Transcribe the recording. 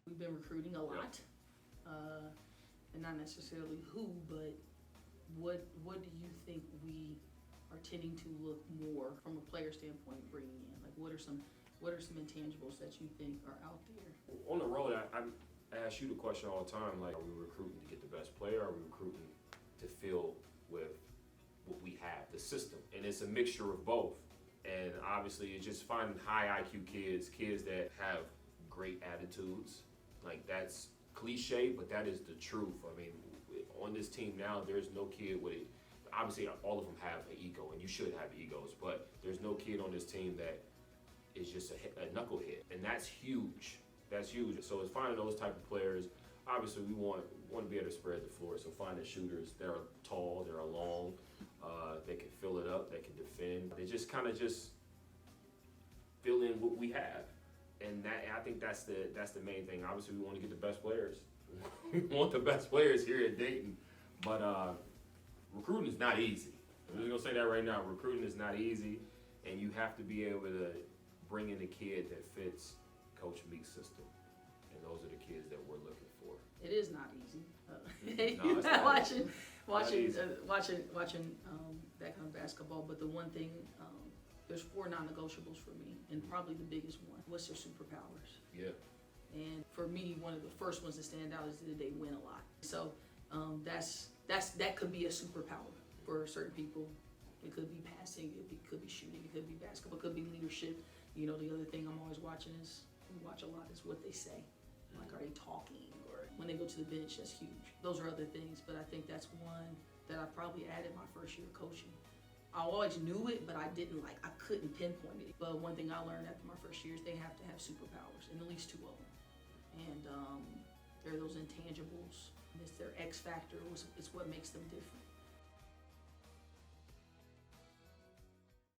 We've been recruiting a lot, and not necessarily who, but what do you think we are tending to look more from a player standpoint bringing in? Like, what are some intangibles that you think are out there? On the road, I ask you the question all the time, like, are we recruiting to get the best player? Are we recruiting to fill with what we have, the system? And it's a mixture of both. And obviously, it's just finding high IQ kids that have great attitudes. Like, that's cliche, but that is the truth. I mean, on this team now, there's no kid with it. Obviously, all of them have an ego, and you should have egos, but there's no kid on this team that is just a knucklehead, and that's huge. That's huge. So it's finding those type of players. Obviously, we want to be able to spread the floor, so finding shooters that are tall, that are long, they can fill it up, they can defend. They just kind of just fill in what we have, and I think that's the main thing. Obviously, we want to get the best players. We want the best players here at Dayton, but recruiting is not easy. I'm just gonna say that right now. Recruiting is not easy, and you have to be able to bring in a kid that fits Coach Meek's system, and those are the kids that we're looking for. It is not easy. No, it's not watching easy. That kind of basketball. But the one thing, there's 4 non-negotiables for me, and probably the biggest one. What's their superpowers? Yeah. And for me, one of the first ones to stand out is that they win a lot. So that could be a superpower for certain people. It could be passing, it could be shooting, it could be basketball, it could be leadership. You know, the other thing I'm always watching is, we watch a lot, is what they say. Like, are they talking? Or when they go to the bench, that's huge. Those are other things, but I think that's one that I probably added my first year of coaching. I always knew it, but I couldn't pinpoint it. But one thing I learned after my first year is they have to have superpowers, and at least 2 of them. And they're those intangibles. It's their X factor. It's what makes them different.